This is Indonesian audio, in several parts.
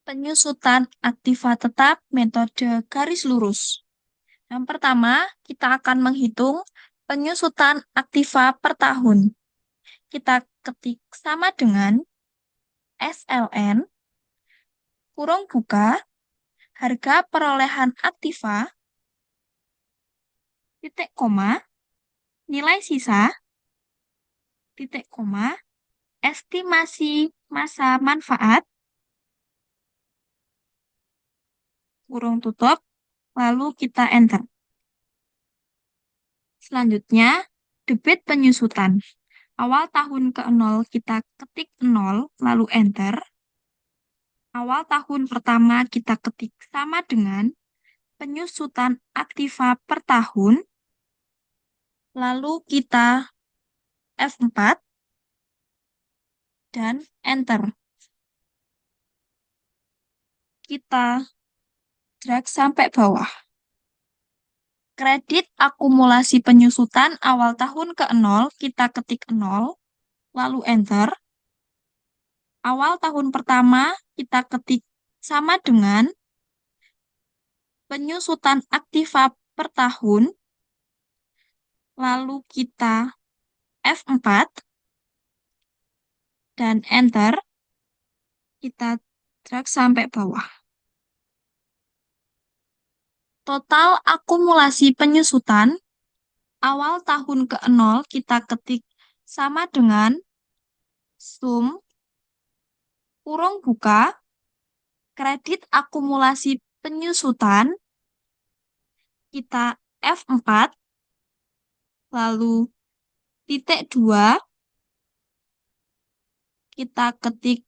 Penyusutan aktiva tetap metode garis lurus. Yang pertama, kita akan menghitung penyusutan aktiva per tahun. Kita ketik sama dengan SLN, kurung buka, harga perolehan aktiva, titik koma, nilai sisa, titik koma, estimasi masa manfaat, kurung tutup, lalu kita enter. Selanjutnya, debit penyusutan. Awal tahun ke-0 kita ketik 0, lalu enter. Awal tahun pertama kita ketik sama dengan penyusutan aktiva per tahun, lalu kita F4 dan enter. Kita drag sampai bawah. Kredit akumulasi penyusutan awal tahun ke-0 kita ketik 0, lalu enter. Awal tahun pertama kita ketik sama dengan penyusutan aktiva per tahun, lalu kita F4 dan enter, kita drag sampai bawah. Total akumulasi penyusutan awal tahun ke-0 kita ketik sama dengan sum kurung buka kredit akumulasi penyusutan, kita F4 lalu titik 2 kita ketik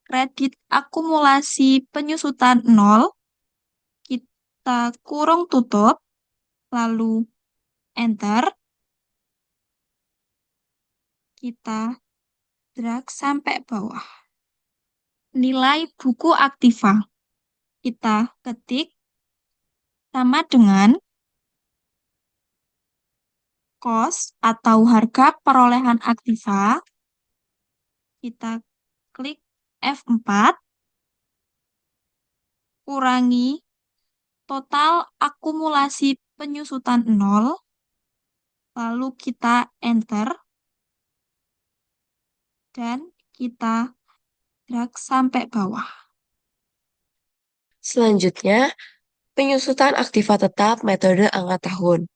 kredit akumulasi penyusutan 0, kita kurung tutup, lalu enter, kita drag sampai bawah. Nilai buku aktiva kita ketik sama dengan cost atau harga perolehan aktiva, kita klik F4, kurangi total akumulasi penyusutan 0, lalu kita enter, dan kita drag sampai bawah. Selanjutnya, penyusutan aktiva tetap metode angka tahun.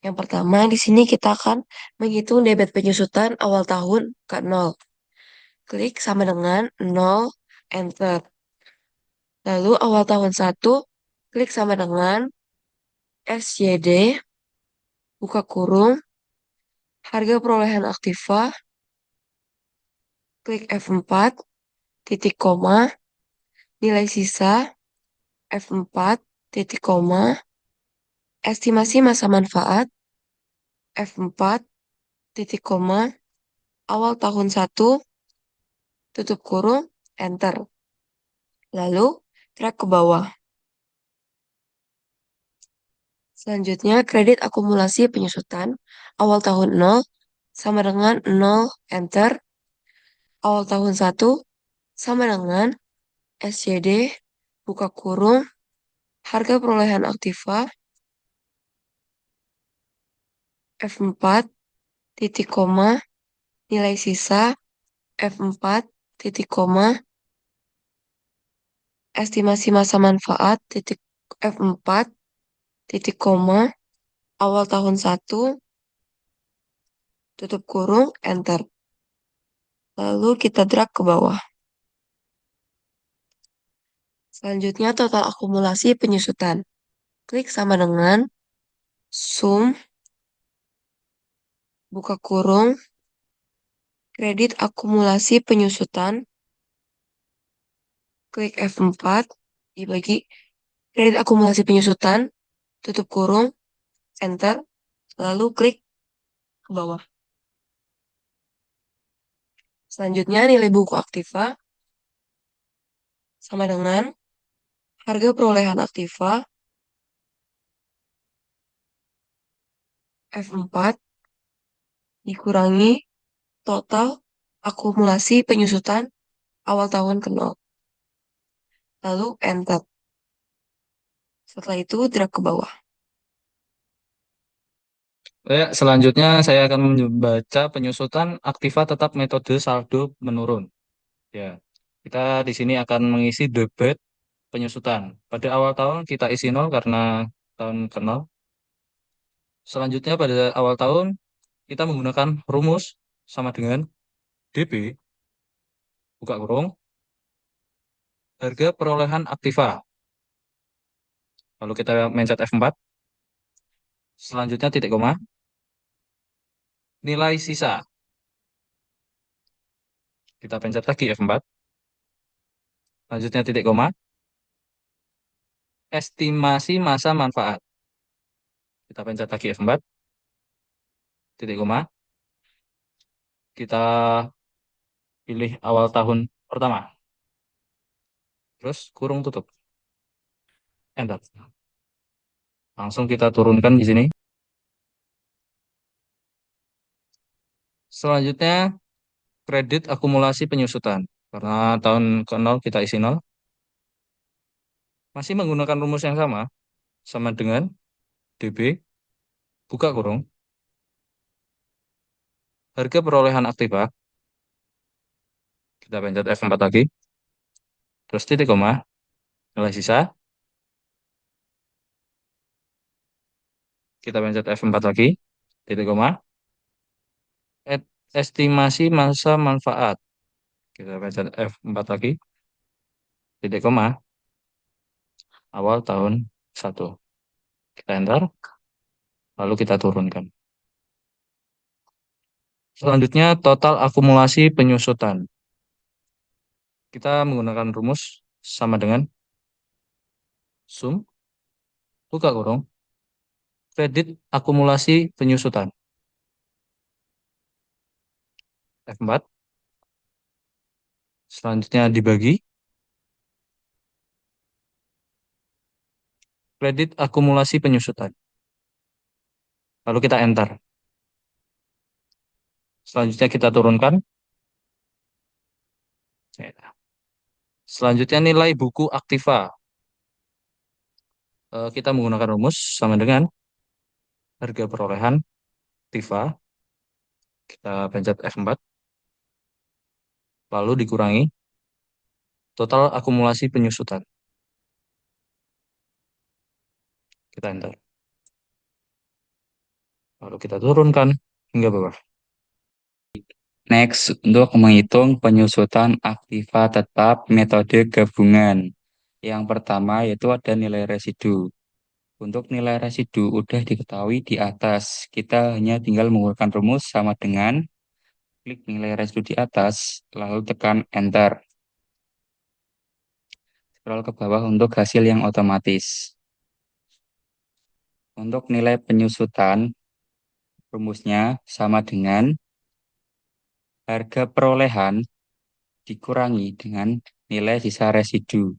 Yang pertama, di sini kita akan menghitung debit penyusutan awal tahun ke 0. Klik sama dengan 0, enter. Lalu awal tahun 1, klik sama dengan SYD, buka kurung, harga perolehan aktiva, klik F4, titik koma, nilai sisa, F4, titik koma, estimasi masa manfaat, F4, titik koma, awal tahun 1, tutup kurung, enter. Lalu, drag ke bawah. Selanjutnya, kredit akumulasi penyusutan awal tahun 0 sama dengan 0, enter. Awal tahun 1 sama dengan SYD, buka kurung, harga perolehan aktiva, F4, titik koma, nilai sisa, F4, titik koma, estimasi masa manfaat, titik F4, titik koma, awal tahun 1, tutup kurung, enter. Lalu kita drag ke bawah. Selanjutnya total akumulasi penyusutan. Klik sama dengan sum, buka kurung, kredit akumulasi penyusutan, klik F4, dibagi kredit akumulasi penyusutan, tutup kurung, enter, lalu klik ke bawah. Selanjutnya nilai buku aktiva sama dengan harga perolehan aktiva, F4, dikurangi total akumulasi penyusutan awal tahun ke 0. lalu enter. Setelah itu drag ke bawah. Selanjutnya saya akan membaca penyusutan aktiva tetap metode saldo menurun. Ya, kita di sini akan mengisi debit penyusutan. Pada awal tahun kita isi nol karena tahun ke nol. Selanjutnya pada awal tahun kita menggunakan rumus sama dengan DB, buka kurung, harga perolehan aktiva. Lalu kita mencet F4, selanjutnya titik koma, nilai sisa. Kita pencet lagi F4, selanjutnya titik koma, estimasi masa manfaat. Kita pencet lagi F4, titik koma, kita pilih awal tahun pertama. Terus kurung tutup. Enter. Langsung kita turunkan di sini. Selanjutnya kredit akumulasi penyusutan. Karena tahun ke nol kita isi nol. Masih menggunakan rumus yang sama dengan DB, buka kurung, harga perolehan aktiva, kita pencet F4 lagi, terus titik koma, nilai sisa, kita pencet F4 lagi, titik koma, estimasi masa manfaat, kita pencet F4 lagi, titik koma, awal tahun 1. Kita enter, lalu kita turunkan. Selanjutnya total akumulasi penyusutan. Kita menggunakan rumus sama dengan sum, buka kurung, kredit akumulasi penyusutan. F4. Selanjutnya dibagi. Kredit akumulasi penyusutan. Lalu kita enter. Selanjutnya kita turunkan. Selanjutnya nilai buku aktiva. Kita menggunakan rumus sama dengan harga perolehan aktiva. Kita pencet F4. Lalu dikurangi total akumulasi penyusutan. Kita enter. Lalu kita turunkan hingga bawah. Next, untuk menghitung penyusutan aktiva tetap metode gabungan. Yang pertama yaitu ada nilai residu. Untuk nilai residu udah diketahui di atas. Kita hanya tinggal menggunakan rumus sama dengan klik nilai residu di atas, lalu tekan enter. Scroll ke bawah untuk hasil yang otomatis. Untuk nilai penyusutan, rumusnya sama dengan harga perolehan dikurangi dengan nilai sisa residu.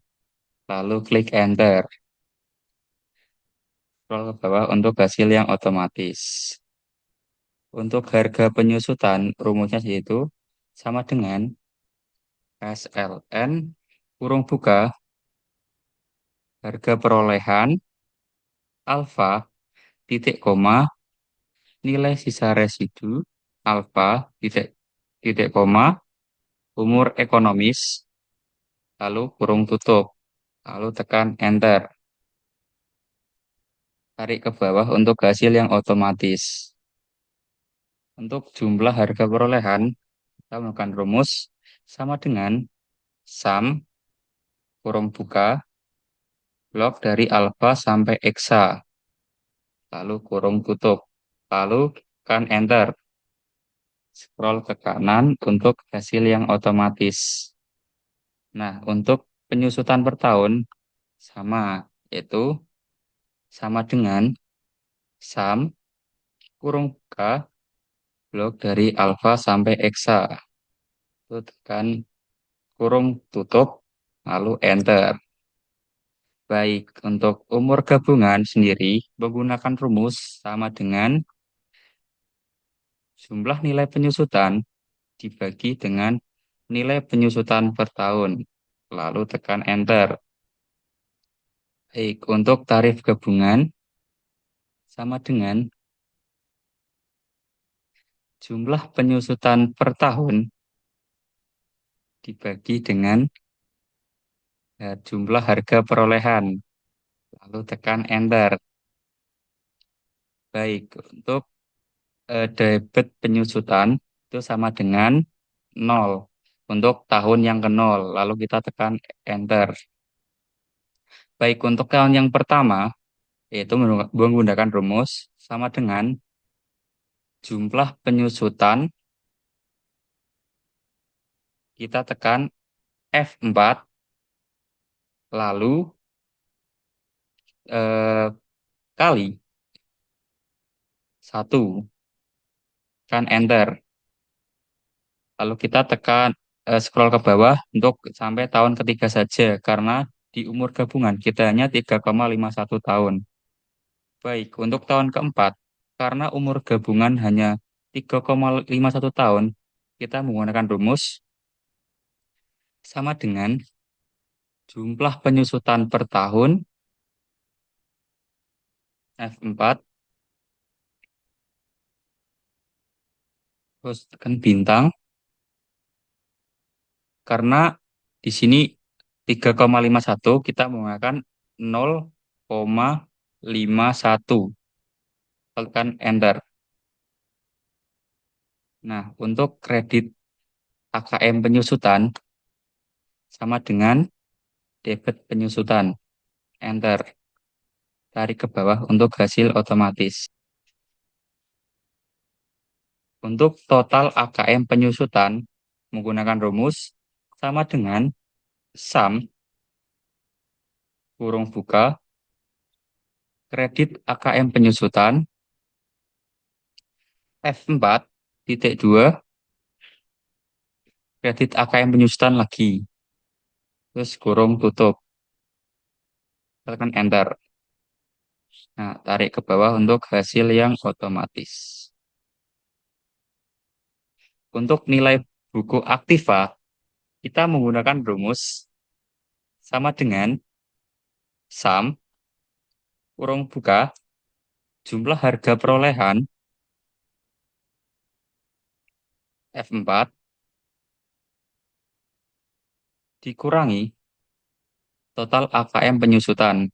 Lalu klik enter. Scroll ke bawah untuk hasil yang otomatis. Untuk harga penyusutan, rumusnya yaitu sama dengan SLN kurung buka harga perolehan alfa titik koma nilai sisa residu alfa titik titik koma umur ekonomis lalu kurung tutup lalu tekan enter. Tarik ke bawah untuk hasil yang otomatis. Untuk jumlah harga perolehan kita menggunakan rumus sama dengan sum kurung buka log dari alfa sampai eksa lalu kurung tutup lalu tekan enter. Scroll ke kanan untuk hasil yang otomatis. Nah, untuk penyusutan per tahun sama, yaitu sama dengan sum kurung buka log dari alfa sampai eksa. Itu tekan kurung tutup, lalu enter. Baik, untuk umur gabungan sendiri menggunakan rumus sama dengan jumlah nilai penyusutan dibagi dengan nilai penyusutan per tahun. Lalu tekan enter. Baik, untuk tarif gabungan sama dengan jumlah penyusutan per tahun dibagi dengan jumlah harga perolehan. Lalu tekan Enter. Baik, untuk debit penyusutan itu sama dengan 0 untuk tahun yang ke 0. Lalu kita tekan Enter. Baik, untuk tahun yang pertama, yaitu menggunakan rumus sama dengan jumlah penyusutan, kita tekan F4, lalu eh, kali 1, kan Enter. Lalu kita tekan scroll ke bawah untuk sampai tahun ketiga saja, karena di umur gabungan kita hanya 3,51 tahun. Baik, untuk tahun keempat, karena umur gabungan hanya 3,51 tahun, kita menggunakan rumus sama dengan jumlah penyusutan per tahun, F4, terus tekan bintang, karena di sini 3,51 kita menggunakan 0,51. Tekan Enter. Nah, untuk kredit AKM penyusutan sama dengan debit penyusutan. Enter. Tarik ke bawah untuk hasil otomatis. Untuk total AKM penyusutan menggunakan rumus sama dengan sum kurung buka kredit AKM penyusutan F4 titik 2 kredit AKM penyusutan lagi. Terus kurung tutup. Tekan Enter. Nah, tarik ke bawah untuk hasil yang otomatis. Untuk nilai buku Aktiva, kita menggunakan rumus sama dengan sum kurung buka jumlah harga perolehan F4 dikurangi total AKM penyusutan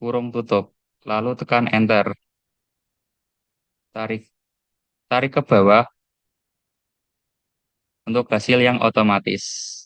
kurung tutup, lalu tekan Enter. Tarik tarik ke bawah untuk hasil yang otomatis.